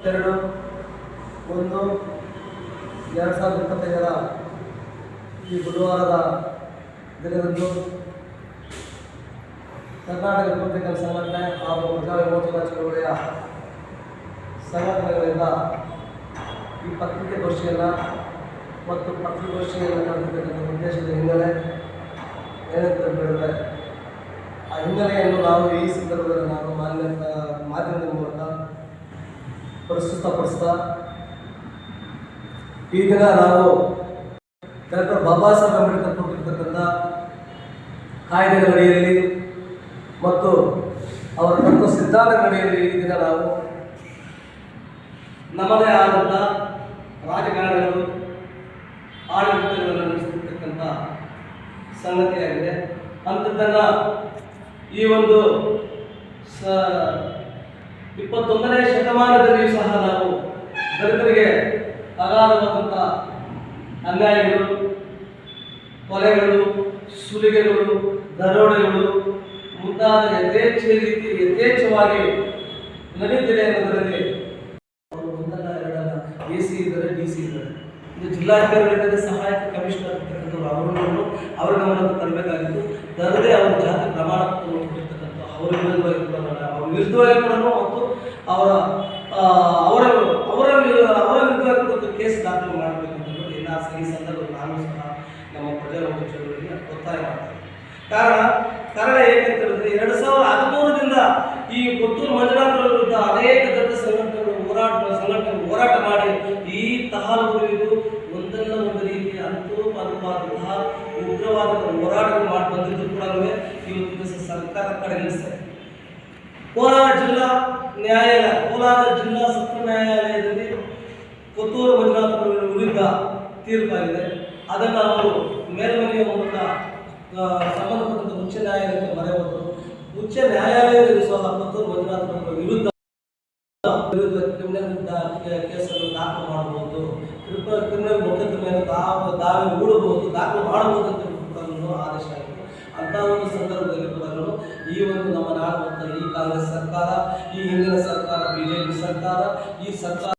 2/1/2025 ಈ ಬುಧವಾರದ ದಿನದಂದು ಕರ್ನಾಟಕ ರಿಪಬ್ಲಿಕನ್ ಸಂಘಟನೆ ಹಾಗೂ ಪ್ರಜಾ ವಿಮೋಚನಾ ಚಳವಳಿಯ ಸಂಘಟನೆಗಳಿಂದ ಈ ಪತ್ರಿಕಾಗೋಷ್ಠಿಯನ್ನು ಮತ್ತು ಪತ್ರಿಕಾಗೋಷ್ಠಿಯನ್ನು ನಡೆಸತಕ್ಕಂಥ ಉದ್ದೇಶದ ಹಿನ್ನೆಲೆ ಏನಂತ ಹೇಳಿದರೆ ಆ ಹಿನ್ನೆಲೆಯನ್ನು ನಾವು ಈ ಸಂದರ್ಭದಲ್ಲಿ ನಾವು ಮಾಧ್ಯಮದ ಮೂಲಕ ಪ್ರಸ್ತುತಪಡಿಸ್ತಾ ಈ ದಿನ ನಾವು ಡಾಕ್ಟರ್ ಬಾಬಾ ಸಾಹೇಬ್ ಅಂಬೇಡ್ಕರ್ ಕೊಟ್ಟಿರ್ತಕ್ಕಂಥ ಕಾಯ್ದೆಗಳ ಅಡಿಯಲ್ಲಿ ಮತ್ತು ಅವರ ತತ್ವ ಸಿದ್ಧಾಂತಗಳ ಅಡಿಯಲ್ಲಿ ಈ ದಿನ ನಾವು ನಮ್ಮದೇ ಆದಂಥ ರಾಜಕಾರಣಿಗಳು ಆಡಳಿತಗಳನ್ನು ನಡೆಸುತ್ತಿರ್ತಕ್ಕಂಥ ಸಂಗತಿಯಾಗಿದೆ. ಅಂಥದ್ದನ್ನು ಈ ಒಂದು 21ನೇ ಶತಮಾನದಲ್ಲಿಯೂ ಸಹ ನಾವು ದಲಿತರಿಗೆ ಅಗಾಧವಾದಂಥ ಅನ್ಯಾಯಗಳು, ಕೊಲೆಗಳು, ಸುಲಿಗೆಗಳು, ದರೋಡೆಗಳು ಮುಂತಾದ ಯಥೇಚ್ಛವಾಗಿ ನಡೀತಿದೆ ಅನ್ನೋದರಲ್ಲಿ ಅವರು ಒಂದಲ್ಲ ಎರಡಲ್ಲ AC ಇದ್ದಾರೆ, DC ಇದ್ದಾರೆ. ಇದು ಜಿಲ್ಲಾಧಿಕಾರಿಗಳಿಂದ ಸಹಾಯಕ ಕಮಿಷನರ್ ಇರ್ತಕ್ಕಂಥವ್ರು ಅವರನ್ನು ಅವರ ಗಮನಕ್ಕೆ ತರಬೇಕಾಗಿತ್ತು. ತರದೇ ಅವರ ಜಾತಿ ಪ್ರಮಾಣ ಕೊಟ್ಟಿರ್ತಕ್ಕಂಥ ಅವರ ವಿರುದ್ಧವಾಗಿ ಕೂಡ ಮತ್ತು ಅವರ ವಿರುದ್ಧವಾಗಿ ಕೇಸ್ ದಾಖಲು ಮಾಡಬೇಕಂತ ಈ ಸಂದರ್ಭದಲ್ಲಿ ನಾನು ಸಹ ನಮ್ಮ ಪ್ರಜಾರೋಗ್ಯ ಚಳವಳಿಗೆ ಒತ್ತಾಯ ಮಾಡ್ತಾರೆ. ಕಾರಣ ಏಕೆಂತ ಹೇಳಿದ್ರೆ 2013ರಿಂದ ಈ ಪುತ್ತೂರು ಮಂಜುನಾಥರ ವಿರುದ್ಧ ಅನೇಕ ದೊಡ್ಡ ಸಂಘಟನೆಗಳು ಹೋರಾಟ ಮಾಡಿ ಈ ತಹಬಂದಿಗೂ ಒಂದಲ್ಲ ಒಂದು ರೀತಿಯ ಅನುಪಾತವಾದಂತಹ ಉಗ್ರವಾದ ಹೋರಾಟಗಳು ಮಾಡಿ ಬಂದಿದ್ದು ಕೂಡ ಇವತ್ತು ದಿವಸ ಸರ್ಕಾರ ಕಡೆಗಣಿಸ್ತಾರೆ. ಕೋಲಾರ ಜಿಲ್ಲಾ ಸತ್ರ ನ್ಯಾಯಾಲಯದಲ್ಲಿ ಪುತ್ತೂರು ಮಂಜುನಾಥರ ವಿರುದ್ಧ ತೀರ್ಪಾಗಿದೆ. ಅದನ್ನು ಅವರು ಮೇಲ್ಮನೆಯ ಮೂಲಕ ಸಂಬಂಧಪಟ್ಟಂತ ಉಚ್ಚ ನ್ಯಾಯಾಲಯಕ್ಕೆ ಮೊರೆ ಹೋದರು. ಉಚ್ಚ ನ್ಯಾಯಾಲಯದಲ್ಲಿ ಸಹ ಪುತ್ತೂರು ಮಂಜುನಾಥರ ವಿರುದ್ಧ ಕ್ರಿಮಿನಲ್ ಕೇಸನ್ನು ದಾಖಲು ಮಾಡಬಹುದು, ಕ್ರಿಮಿನಲ್ ಮೊಕದ್ದಮೆಯನ್ನು ದಾವೆ ಹೂಡಬಹುದು, ದಾಖಲು ಮಾಡಬಹುದು ಅಂತ ಕೂಡ ಆದೇಶ ಆಯಿತು. ಅಂಥ ಒಂದು ಸಂದರ್ಭದಲ್ಲಿ ಕೂಡ ಈ ಒಂದು ನಮ್ಮ ನಾಡುವಂಥ ಈ ಕಾಂಗ್ರೆಸ್ ಸರ್ಕಾರ, ಈ ಹಿಂದಿನ ಸರ್ಕಾರ, BJP ಸರ್ಕಾರ, ಈ ಸರ್ಕಾರ